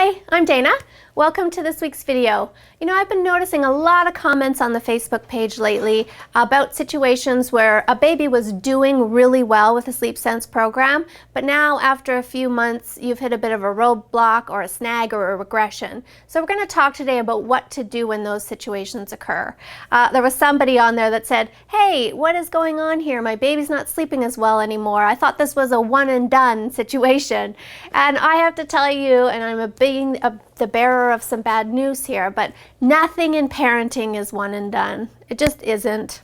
Hi, I'm Dana. Welcome to this week's video. I've been noticing a lot of comments on the Facebook page lately about situations where a baby was doing really well with the Sleep Sense program, but now after a few months you've hit a bit of a roadblock or a snag or a regression. So we're going to talk today about what to do when those situations occur. There was somebody on there that said, hey, what is going on here? My baby's not sleeping as well anymore. I thought this was a one and done situation. And I have to tell you, and I'm the bearer of some bad news here, but nothing in parenting is one and done. It just isn't.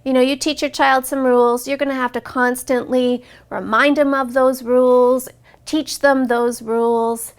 You teach your child some rules, you're going to have to constantly remind them of those rules, teach them those rules,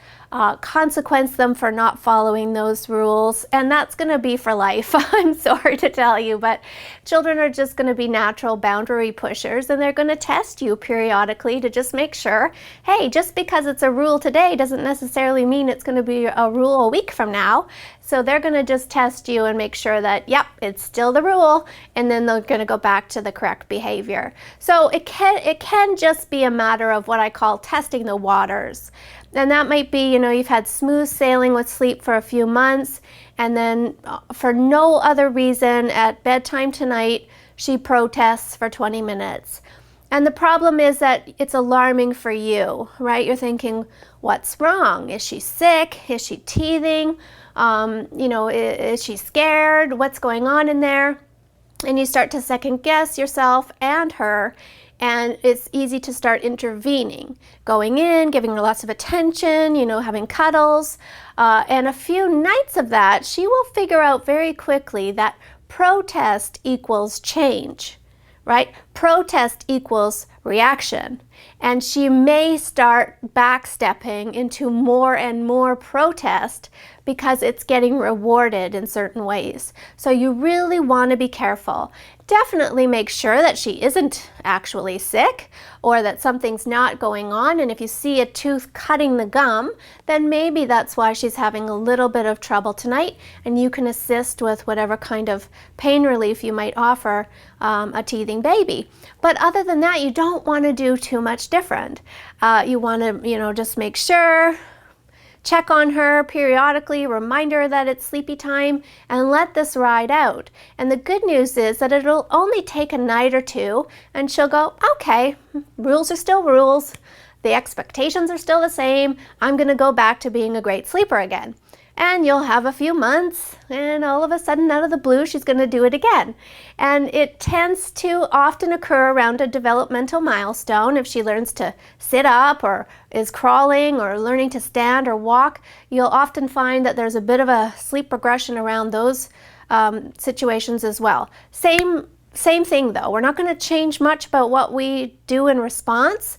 consequence them for not following those rules, and that's going to be for life. I'm sorry to tell you, but children are just going to be natural boundary pushers, and they're going to test you periodically to just make sure, hey, just because it's a rule today doesn't necessarily mean it's going to be a rule a week from now. So they're going to just test you and make sure that, yep, it's still the rule, and then they're going to go back to the correct behavior. So it can just be a matter of what I call testing the waters. And that might be, you've had smooth sailing with sleep for a few months, and then for no other reason at bedtime tonight, she protests for 20 minutes. And the problem is that it's alarming for you, right? You're thinking, what's wrong? Is she sick? Is she teething? Is she scared? What's going on in there? And you start to second guess yourself and her. And it's easy to start intervening, going in, giving her lots of attention, having cuddles. And a few nights of that, she will figure out very quickly that protest equals change, right? Protest equals reaction. And she may start backstepping into more and more protest because it's getting rewarded in certain ways. So you really want to be careful. Definitely make sure that she isn't actually sick or that something's not going on. And if you see a tooth cutting the gum, then maybe that's why she's having a little bit of trouble tonight, and you can assist with whatever kind of pain relief you might offer a teething baby. But other than that, you don't want to do too much different. You want to, just make sure, check on her periodically, remind her that it's sleepy time, and let this ride out. And the good news is that it'll only take a night or two, and she'll go, okay, rules are still rules. The expectations are still the same. I'm going to go back to being a great sleeper again. And you'll have a few months, and all of a sudden, out of the blue, she's going to do it again. And it tends to often occur around a developmental milestone. If she learns to sit up or is crawling or learning to stand or walk, you'll often find that there's a bit of a sleep regression around those situations as well. Same thing though. We're not going to change much about what we do in response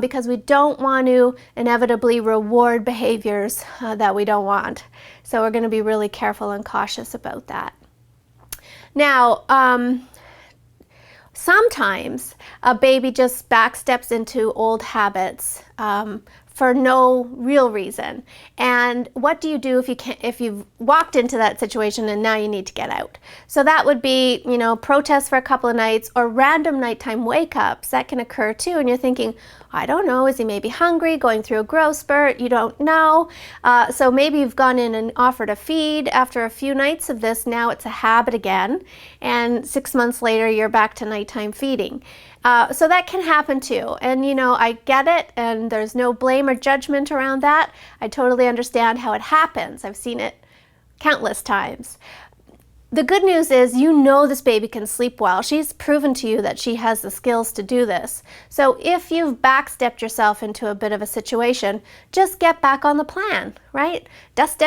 because we don't want to inevitably reward behaviors that we don't want. So we're going to be really careful and cautious about that. Now, sometimes a baby just backsteps into old habits for no real reason. And what do you do if you've walked into that situation and now you need to get out? So that would be, protest for a couple of nights or random nighttime wake-ups. That can occur too. And you're thinking, I don't know, is he maybe hungry, going through a growth spurt? You don't know. So maybe you've gone in and offered a feed. After a few nights of this, now it's a habit again. And 6 months later, you're back to nighttime feeding. So that can happen too. And I get it, and there's no blame or judgment around that. I totally understand how it happens. I've seen it countless times. The good news is this baby can sleep well. She's proven to you that she has the skills to do this. So if you've backstepped yourself into a bit of a situation, just get back on the plan, right? Dust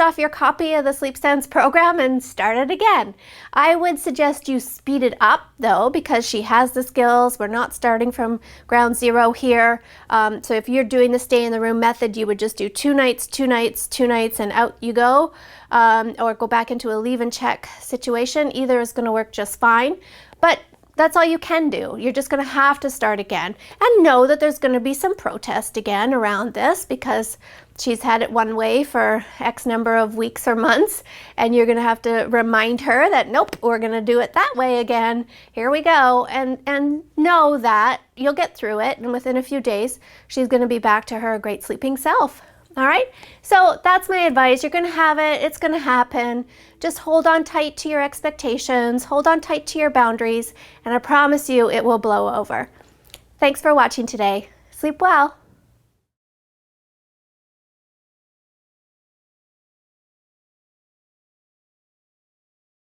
off your copy of the Sleep Sense program and start it again. I would suggest you speed it up though, because she has the skills. We're not starting from ground zero here. So if you're doing the stay in the room method, you would just do 2 nights, 2 nights, 2 nights, and out you go. Or go back into a leave and check situation. Either is going to work just fine, but that's all you can do. You're just going to have to start again and know that there's going to be some protest again around this because she's had it one way for X number of weeks or months, and you're going to have to remind her that, nope, we're going to do it that way again. Here we go. And know that you'll get through it, and within a few days, she's going to be back to her great sleeping self. All right, so that's my advice. You're gonna have it, it's gonna happen. Just hold on tight to your expectations, hold on tight to your boundaries, and I promise you it will blow over. Thanks for watching today. Sleep well.